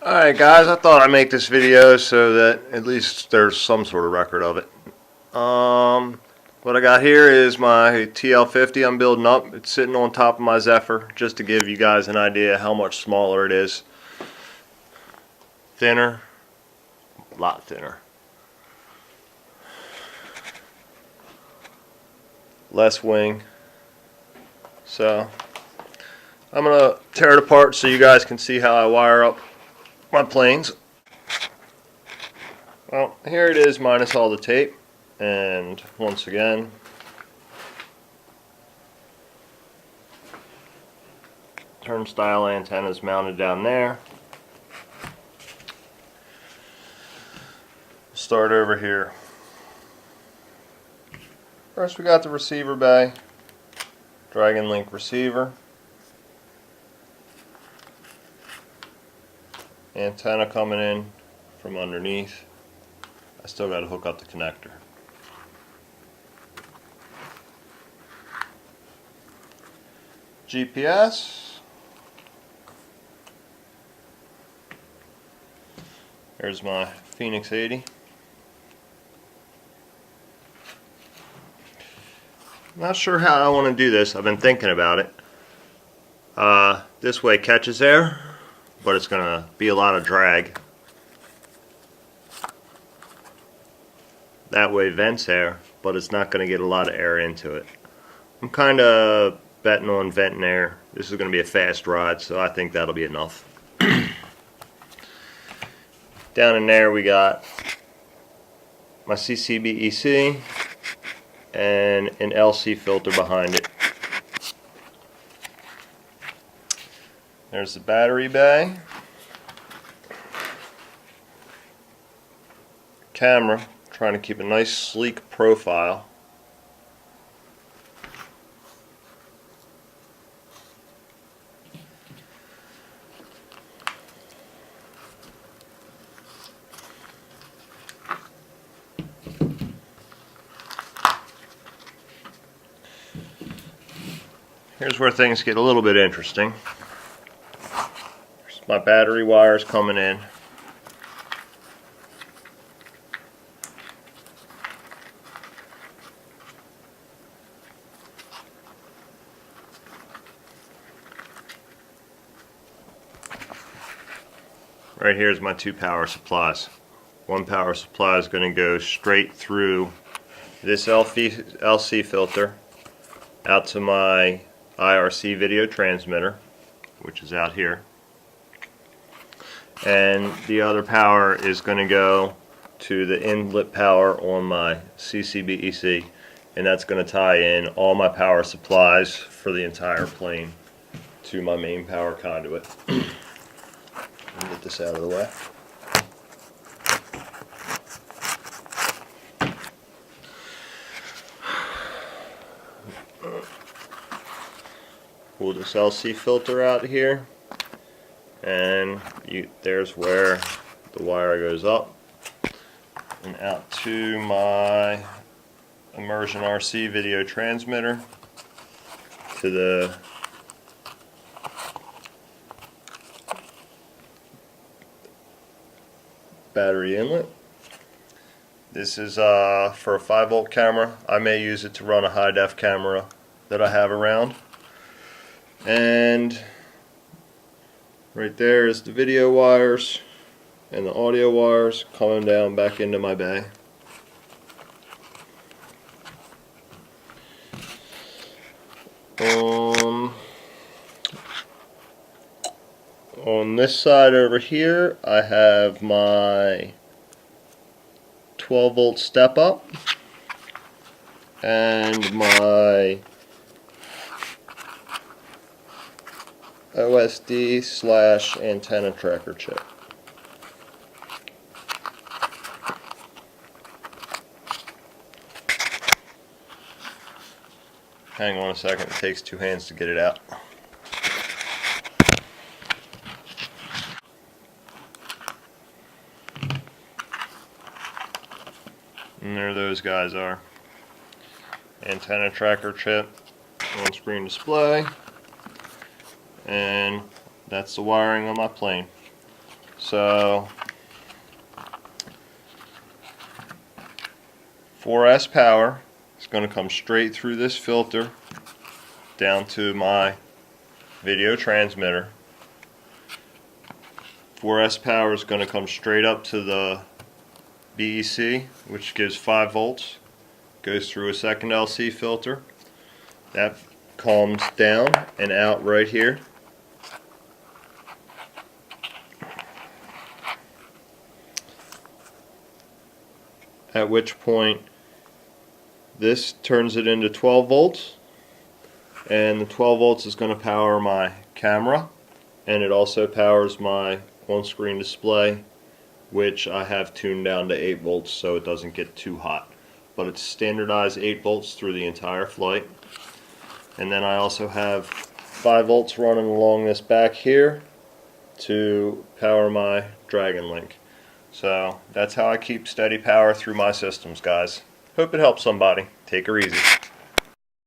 Alright guys, I thought I'd make this video so that at least there's some sort of record of it. What I got here is my TL50 I'm building up. It's sitting on top of my Zephyr just to give you guys an idea how much smaller it is. Thinner, a lot thinner. Less wing. So I'm going to tear it apart so you guys can see how I wire up my planes. Well, here it is minus all the tape, and once again turnstile antennas mounted down there. Start over here. First we got the receiver bay, Dragon Link receiver. Antenna coming in from underneath. I still got to hook up the connector. GPS. There's my Phoenix 80. Not sure how I want to do this. I've been thinking about it. This way catches air, but it's going to be a lot of drag. That way vents air, but it's not going to get a lot of air into it. I'm kind of betting on venting air. This is going to be a fast ride, so I think that'll be enough. Down in there we got my CCBEC and an LC filter behind it. There's the battery bay. Camera, trying to keep a nice sleek profile. Here's where things get a little bit interesting. There's my battery wires coming in. Right here is my two power supplies. One power supply is going to go straight through this LC filter out to my IRC video transmitter, which is out here, and the other power is going to go to the inlet power on my CCBEC, and that's going to tie in all my power supplies for the entire plane to my main power conduit. Let me get this out of the way. Pull this LC filter out here, and there's where the wire goes up and out to my immersion RC video transmitter to the battery inlet. This is for a 5-volt camera. I may use it to run a high-def camera that I have around. And right there is the video wires and the audio wires coming down back into my bay. On this side over here I have my 12-volt step up and my OSD/antenna tracker chip. Hang on a second, it takes two hands to get it out. And there those guys are. Antenna tracker chip, on-screen display, and that's the wiring on my plane. So 4S power is going to come straight through this filter down to my video transmitter. 4S power is going to come straight up to the BEC, which gives 5 volts. Goes through a second LC filter. That comes down and out right here. At which point this turns it into 12 volts, and the 12 volts is going to power my camera, and it also powers my on-screen display, which I have tuned down to 8 volts so it doesn't get too hot. But it's standardized 8 volts through the entire flight. And then I also have 5 volts running along this back here to power my Dragon Link. So that's how I keep steady power through my systems, guys. Hope it helps somebody. Take her easy.